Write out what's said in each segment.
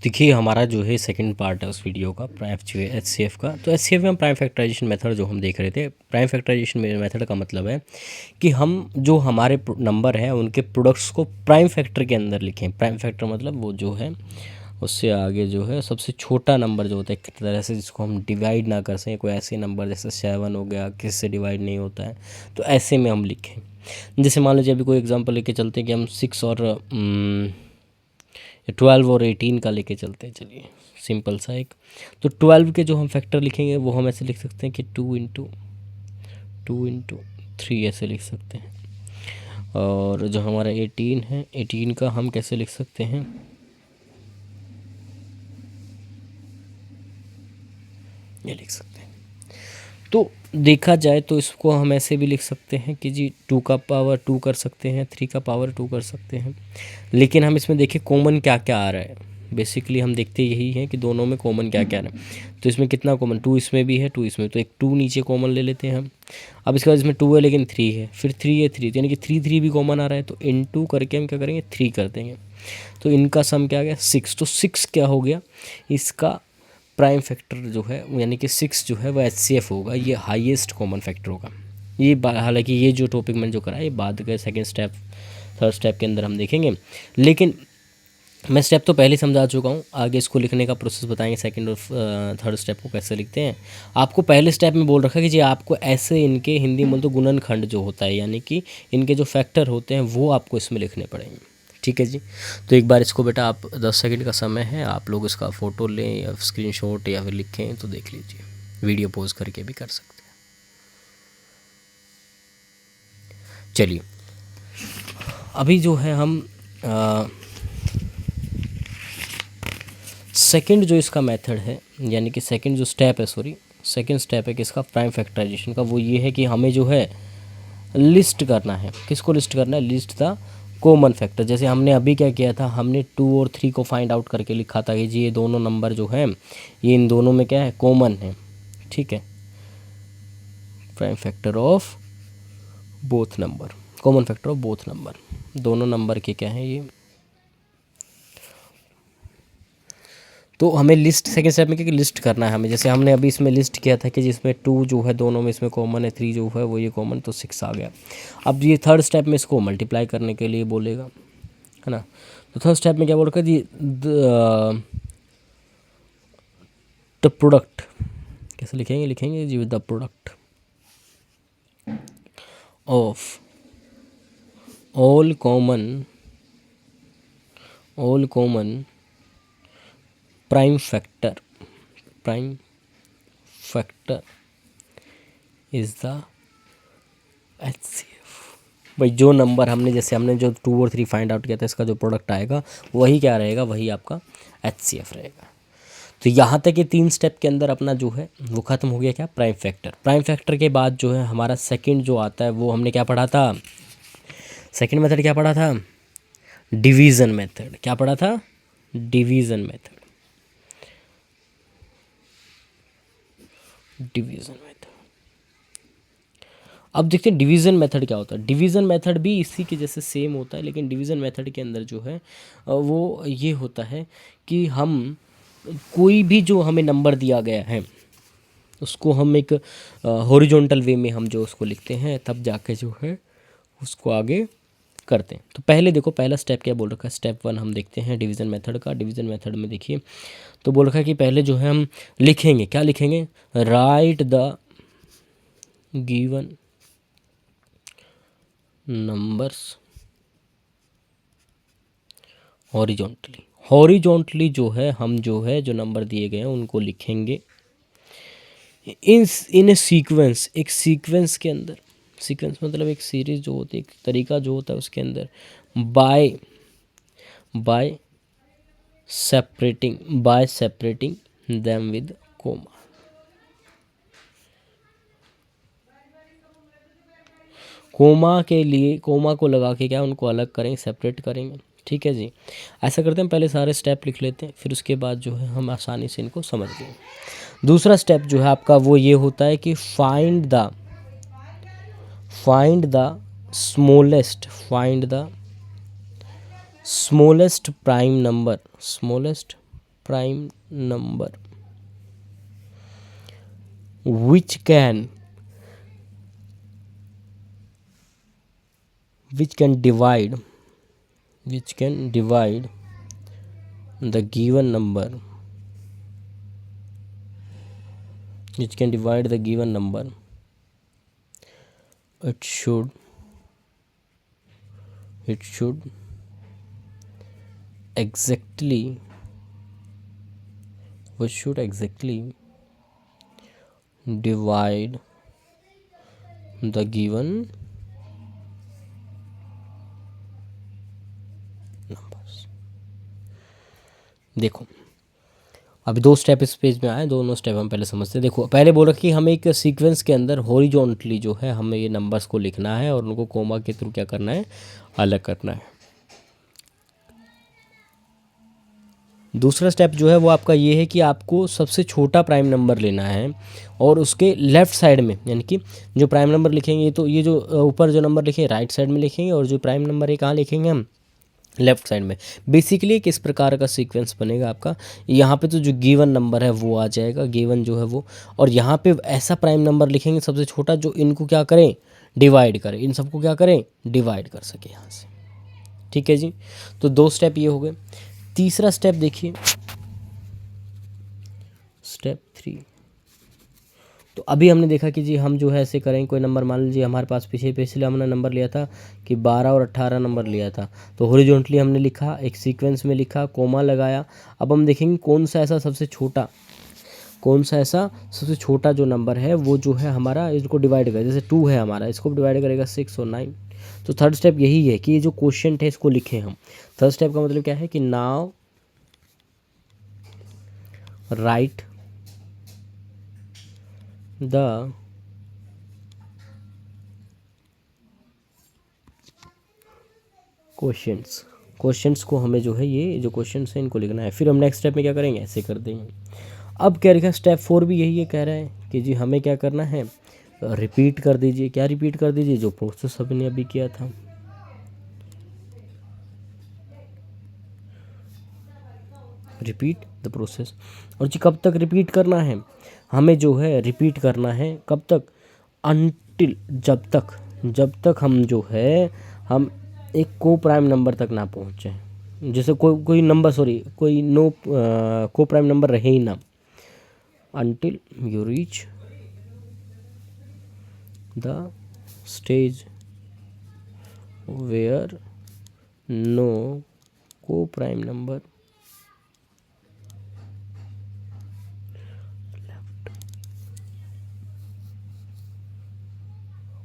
देखिए हमारा जो है सेकंड पार्ट है उस वीडियो का एचसीएफ का। तो एचसीएफ में हम प्राइम फैक्टराइजेशन मेथड जो हम देख रहे थे, प्राइम फैक्टराइजेशन मेथड का मतलब है कि हम जो हमारे नंबर हैं उनके प्रोडक्ट्स को प्राइम फैक्टर के अंदर लिखें। प्राइम फैक्टर मतलब वो जो है उससे आगे जो है सबसे छोटा नंबर जो होता है, एक तरह से जिसको हम डिवाइड ना कर सकें। कोई ऐसे नंबर जैसे 7 हो गया, किसी से डिवाइड नहीं होता है, तो ऐसे में हम लिखें। जैसे मान लीजिए अभी कोई एग्जांपल लेके चलते हैं कि हम 6 और 12 और 18 का लेके चलते हैं। चलिए सिंपल सा एक, तो 12 के जो हम फैक्टर लिखेंगे वो हम ऐसे लिख सकते हैं कि 2 इंटू 3 ऐसे लिख सकते हैं। और जो हमारा 18 है, 18 का हम कैसे लिख सकते हैं, ये लिख सकते हैं। तो देखा जाए तो इसको हम ऐसे भी लिख सकते हैं कि जी 2 का पावर 2 कर सकते हैं, 3 का पावर 2 कर सकते हैं। लेकिन हम इसमें देखिए कॉमन क्या क्या आ रहा है। बेसिकली हम देखते यही हैं कि दोनों में कॉमन क्या क्या आ रहा है। तो इसमें कितना कॉमन, 2 इसमें भी है, 2 इसमें, तो एक 2 नीचे कॉमन ले लेते हैं हम। अब इसके बाद इसमें 2 है लेकिन 3 है, फिर 3 है 3, तो यानी कि 3 भी कॉमन आ रहा है। तो इनटू करके हम क्या करेंगे, 3 कर देंगे। तो इनका सम क्या आ गया, 6। तो 6 क्या हो गया, इसका प्राइम फैक्टर जो है यानी कि 6 जो है वो एचसीएफ होगा, ये हाईएस्ट कॉमन फैक्टर होगा। ये हालांकि ये जो टॉपिक मैंने जो करा है ये बाद के सेकंड स्टेप थर्ड स्टेप के अंदर हम देखेंगे, लेकिन मैं स्टेप तो पहले समझा चुका हूँ। आगे इसको लिखने का प्रोसेस बताएंगे, सेकंड और थर्ड स्टेप को कैसे लिखते हैं। आपको पहले स्टेप में बोल रखा कि जी आपको ऐसे इनके हिंदी में तो गुणनखंड जो होता है यानी कि इनके जो फैक्टर होते हैं वो आपको इसमें लिखने पड़ेंगे। ठीक है जी। तो एक बार इसको बेटा आप 10 सेकंड का समय है, आप लोग इसका फ़ोटो लें या स्क्रीनशॉट या फिर लिखें तो देख लीजिए, वीडियो पॉज करके भी कर सकते हैं। चलिए अभी जो है हम सेकंड जो इसका मेथड है यानी कि सेकंड जो स्टेप है, सेकंड स्टेप है किसका, प्राइम फैक्टराइजेशन का। वो ये है कि हमें जो है लिस्ट करना है। किसको लिस्ट करना है, लिस्ट द कॉमन फैक्टर। जैसे हमने अभी क्या किया था, हमने 2 और 3 को फाइंड आउट करके लिखा था कि जी ये दोनों नंबर जो हैं ये इन दोनों में क्या है, कॉमन है। ठीक है, prime factor of both number, common factor of both number, दोनों नंबर के क्या है ये। तो हमें लिस्ट सेकंड स्टेप में क्या लिस्ट करना है हमें। जैसे हमने अभी इसमें लिस्ट किया था कि जिसमें 2 जो है दोनों में इसमें कॉमन है, 3 जो है वो ये कॉमन, तो 6 आ गया। अब ये थर्ड स्टेप में इसको मल्टीप्लाई करने के लिए बोलेगा, है ना। तो थर्ड स्टेप में क्या बोल रखा है जी, द प्रोडक्ट कैसे लिखेंगे जी, the product of all common prime factor is the HCF. भाई जो नंबर हमने जैसे हमने जो 2 और 3 फाइंड आउट किया था, इसका जो प्रोडक्ट आएगा वही क्या रहेगा, वही आपका एचसीएफ रहेगा। तो यहाँ तक ये 3 स्टेप के अंदर अपना जो है वो ख़त्म हो गया क्या, प्राइम फैक्टर। प्राइम फैक्टर के बाद जो है हमारा सेकंड जो आता है वो हमने क्या पढ़ा था, सेकंड मेथड क्या पढ़ा था, डिवीज़न मेथड। क्या पढ़ा था, डिवीज़न मेथड। अब देखते हैं डिवीज़न मेथड क्या होता है। डिवीज़न मेथड भी इसी के जैसे सेम होता है, लेकिन डिवीज़न मेथड के अंदर जो है वो ये होता है कि हम कोई भी जो हमें नंबर दिया गया है उसको हम एक हॉरिजॉन्टल वे में हम जो उसको लिखते हैं, तब जाके जो है उसको आगे करते हैं। तो पहले देखो पहला स्टेप क्या बोल रखा है, स्टेप 1 हम देखते हैं डिवीज़न मेथड का। डिवीज़न मेथड में देखिए तो बोल रखा है कि पहले जो है हम लिखेंगे, क्या लिखेंगे, right the given numbers horizontally जो है हम जो है जो नंबर दिए गए हैं उनको लिखेंगे इन ए सीक्वेंस, एक सीक्वेंस के अंदर। सीक्वेंस मतलब एक सीरीज जो होती है, एक तरीका जो होता है उसके अंदर, by separating them with comma. Comma के लिए कोमा को लगा के क्या उनको अलग करेंगे, सेपरेट करेंगे। ठीक है जी, ऐसा करते हैं, पहले सारे स्टेप लिख लेते हैं, फिर उसके बाद जो है हम आसानी से इनको समझ लेंगे। दूसरा स्टेप जो है आपका वो ये होता है कि find the smallest prime number, smallest prime number which can divide the given number, it should exactly divide the given numbers। देखो अभी दो स्टेप इस पेज में आए, दोनों स्टेप हम पहले समझते हैं। देखो पहले बोल रखा कि हमें एक सीक्वेंस के अंदर हॉरिजॉन्टली जो है हमें ये नंबर्स को लिखना है और उनको कोमा के थ्रू क्या करना है, अलग करना है। दूसरा स्टेप जो है वो आपका ये है कि आपको सबसे छोटा प्राइम नंबर लेना है और उसके लेफ़्ट साइड में, यानी कि जो प्राइम नंबर लिखेंगे तो ये जो ऊपर जो नंबर लिखेंगे राइट साइड में लिखेंगे और जो प्राइम नंबर है कहाँ लिखेंगे हम, लेफ्ट साइड में। बेसिकली किस प्रकार का सीक्वेंस बनेगा आपका, यहाँ पे तो जो गिवन नंबर है वो आ जाएगा, गिवन जो है वो, और यहाँ पे ऐसा प्राइम नंबर लिखेंगे सबसे छोटा जो इनको क्या करें, डिवाइड करें, इन सबको क्या करें, डिवाइड कर सके यहाँ से। ठीक है जी, तो दो स्टेप ये हो गए। तीसरा स्टेप देखिए, स्टेप 3। तो अभी हमने देखा कि जी हम जो है ऐसे करें, कोई नंबर मान लीजिए हमारे पास पिछले हमने नंबर लिया था कि 12 और 18 नंबर लिया था, तो हॉरिजॉन्टली हमने लिखा, एक सीक्वेंस में लिखा, कोमा लगाया। अब हम देखेंगे कौन सा ऐसा सबसे छोटा जो नंबर है वो जो है हमारा इसको डिवाइड करे। जैसे 2 है हमारा, इसको डिवाइड करेगा 6 और 9। तो थर्ड स्टेप यही है कि ये जो क्वेश्चन है इसको लिखें हम। थर्ड स्टेप का मतलब क्या है कि नाउ राइट द क्वेश्चंस को हमें जो है ये जो क्वेश्चंस हैं इनको लिखना है। फिर हम नेक्स्ट स्टेप में क्या करेंगे, ऐसे कर देंगे। अब क्या लिखा, स्टेप 4 भी यही है, कह रहा है कि जी हमें क्या करना है, रिपीट कर दीजिए। क्या रिपीट कर दीजिए, जो प्रोसेस हमने अभी किया था। Repeat the process. और जी कब तक रिपीट करना है, हमें जो है रिपीट करना है कब तक, अनटिल जब तक हम जो है हम एक को प्राइम नंबर तक ना पहुँचे। जैसे कोई नंबर कोई को प्राइम नंबर रहे ही ना, until you reach the stage where no co prime number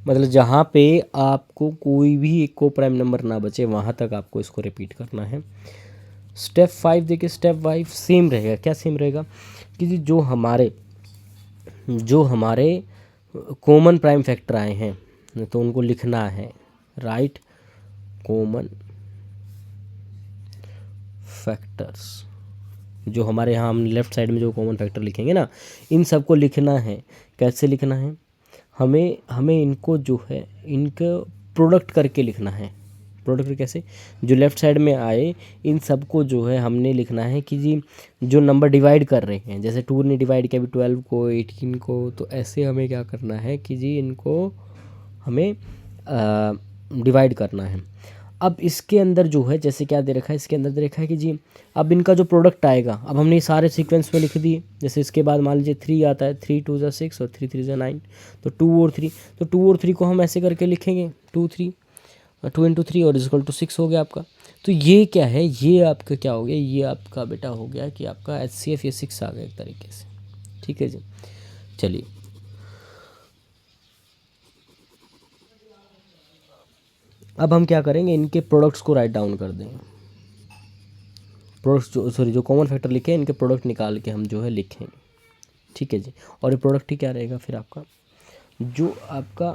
मतलब जहाँ पे आपको कोई भी एक को प्राइम नंबर ना बचे वहाँ तक आपको इसको रिपीट करना है। स्टेप 5 देखिए, स्टेप 5 सेम रहेगा। क्या सेम रहेगा कि जो हमारे कॉमन प्राइम फैक्टर आए हैं तो उनको लिखना है, राइट कॉमन फैक्टर्स। जो हमारे यहाँ हम लेफ़्ट साइड में जो कॉमन फैक्टर लिखेंगे ना, इन सबको लिखना है। कैसे लिखना है, हमें इनको जो है इनका प्रोडक्ट करके लिखना है। प्रोडक्ट कैसे, जो लेफ़्ट साइड में आए इन सबको जो है हमने लिखना है कि जी जो नंबर डिवाइड कर रहे हैं, जैसे 2 ने डिवाइड किया अभी 12 को 18 को, तो ऐसे हमें क्या करना है कि जी इनको हमें डिवाइड करना है। अब इसके अंदर जो है जैसे क्या दे रखा है, इसके अंदर दे रखा है कि जी अब इनका जो प्रोडक्ट आएगा, अब हमने ये सारे सीक्वेंस में लिख दिए। जैसे इसके बाद मान लीजिए 3 आता है, 3 2 ज़ा 6 और 3 3 ज़ा 9, तो 2 और 3, तो 2 और 3 को हम ऐसे करके लिखेंगे, 2 इंटू 3 और इक्वल टू 6 हो गया आपका। तो ये क्या है, ये आपका क्या हो गया, ये आपका बेटा हो गया कि आपका HCF ये 6 आ गया एक तरीके से। ठीक है जी, चलिए अब हम क्या करेंगे, इनके प्रोडक्ट्स को राइट डाउन कर देंगे। प्रोडक्ट्स जो कॉमन फैक्टर लिखे हैं इनके प्रोडक्ट निकाल के हम जो है लिखेंगे। ठीक है जी, और ये प्रोडक्ट ही क्या रहेगा फिर आपका, जो आपका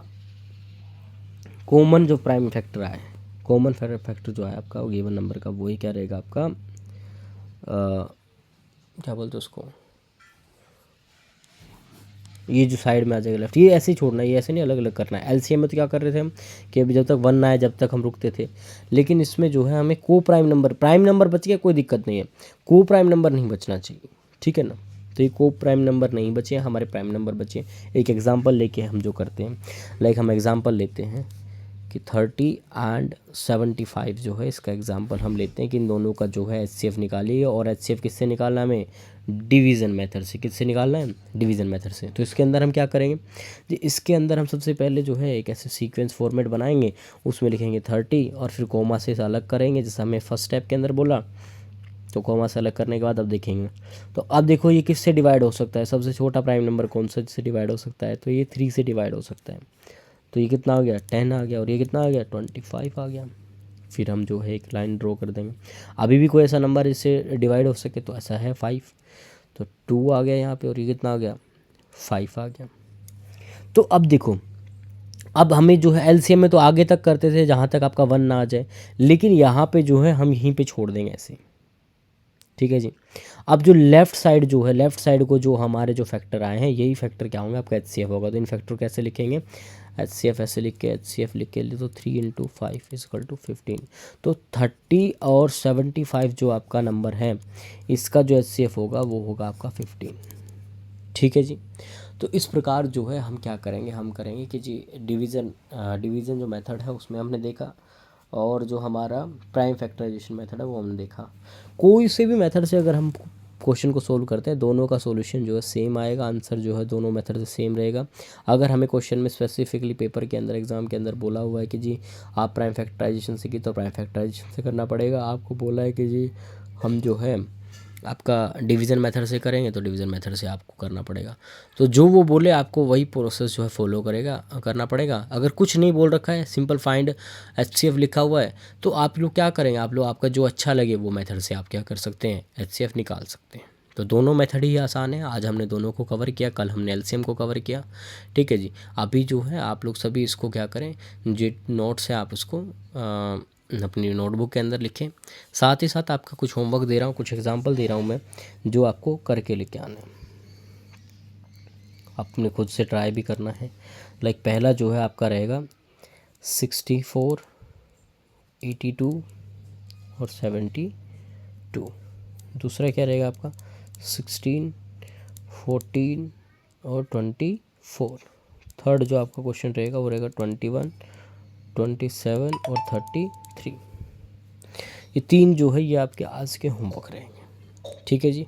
कॉमन जो प्राइम फैक्टर आए, कॉमन फैक्टर जो है आपका वो गिवन नंबर का, वही क्या रहेगा आपका, क्या बोलते हैं उसको, ये जो साइड में आ जाएगा लेफ्ट, ये ऐसे ही छोड़ना है, ये ऐसे नहीं अलग अलग करना है। एलसीएम में तो क्या कर रहे थे हम कि अभी जब तक 1 ना आए जब तक हम रुकते थे, लेकिन इसमें जो है हमें को प्राइम नंबर बच गया कोई दिक्कत नहीं है, को प्राइम नंबर नहीं बचना चाहिए, ठीक है ना। तो ये को प्राइम नंबर नहीं बचे, हमारे प्राइम नंबर बचे। एक एग्जांपल लेके हम जो करते हैं, लाइक हम एग्जांपल लेते हैं कि 30 एंड 75 जो है, इसका एग्जांपल हम लेते हैं कि इन दोनों का जो है एचसीएफ निकालिए, और एचसीएफ किससे निकालना है हमें, डिवीज़न मेथड से। किससे निकालना है, डिवीज़न मेथड से। तो इसके अंदर हम क्या करेंगे जी, इसके अंदर हम सबसे पहले जो है एक ऐसे सीक्वेंस फॉर्मेट बनाएंगे, उसमें लिखेंगे 30 और फिर कोमा से अलग करेंगे, जैसा हमें फर्स्ट स्टेप के अंदर बोला। तो कोमा से अलग करने के बाद अब देखेंगे, तो अब देखो ये किससे डिवाइड हो सकता है, सबसे छोटा प्राइम नंबर कौन सा जिससे डिवाइड हो सकता है, तो ये 3 से डिवाइड हो सकता है। तो ये कितना आ गया, 10 आ गया, और ये कितना आ गया, 25 आ गया। फिर हम जो है एक लाइन ड्रॉ कर देंगे। अभी भी कोई ऐसा नंबर इससे डिवाइड हो सके तो ऐसा है 5, तो 2 आ गया यहाँ पे, और ये कितना आ गया, 5 आ गया। तो अब देखो, अब हमें जो है एलसीएम में तो आगे तक करते थे जहाँ तक आपका 1 ना आ जाए, लेकिन यहाँ पे जो है हम यहीं पे छोड़ देंगे ऐसे, ठीक है जी। अब जो लेफ़्ट साइड जो है, लेफ़्ट साइड को जो हमारे जो फैक्टर आए हैं, यही फैक्टर क्या होंगे, आपका एचसीएफ होगा। तो इन फैक्टर कैसे लिखेंगे, एचसीएफ ऐसे लिख के, एचसीएफ लिख के लिए तो 3 × 5 = 15। तो 30 और 75 जो आपका नंबर है, इसका जो एचसीएफ होगा वो होगा आपका 15, ठीक है जी। तो इस प्रकार जो है हम क्या करेंगे, हम करेंगे कि जी डिवीज़न जो मेथड है उसमें हमने देखा, और जो हमारा प्राइम फैक्टराइजेशन मेथड है वो हमने देखा। कोई से भी मेथड से अगर हम क्वेश्चन को सोल्व करते हैं, दोनों का सॉल्यूशन जो है सेम आएगा, आंसर जो है दोनों मेथड से सेम रहेगा। अगर हमें क्वेश्चन में स्पेसिफिकली पेपर के अंदर, एग्जाम के अंदर बोला हुआ है कि जी आप प्राइम फैक्टराइजेशन से की, तो प्राइम फैक्टराइजेशन से करना पड़ेगा। आपको बोला है कि जी हम जो है आपका डिवीज़न मेथड से करेंगे, तो डिवीज़न मेथड से आपको करना पड़ेगा। तो जो वो बोले आपको वही प्रोसेस जो है फॉलो करना पड़ेगा। अगर कुछ नहीं बोल रखा है, सिंपल फाइंड एचसीएफ लिखा हुआ है, तो आप लोग क्या करेंगे, आप लोग आपका जो अच्छा लगे वो मेथड से आप क्या कर सकते हैं, एचसीएफ निकाल सकते हैं। तो दोनों मेथड ही आसान है। आज हमने दोनों को कवर किया, कल हमने एलसीएम को कवर किया, ठीक है जी। अभी जो है आप लोग सभी इसको क्या करें, जो नोट्स है आप उसको अपनी नोटबुक के अंदर लिखें। साथ ही साथ आपका कुछ होमवर्क दे रहा हूँ, कुछ एग्जांपल दे रहा हूँ मैं, जो आपको करके लेके आना है, अपने खुद से ट्राई भी करना है। लाइक पहला जो है आपका रहेगा 64, 82 और 72। दूसरा क्या रहेगा आपका 16, 14 और 24। थर्ड जो आपका क्वेश्चन रहेगा वो रहेगा 21, 27 और 33। ये 3 जो है ये आपके आज के होमवर्क रहेंगे, ठीक है जी।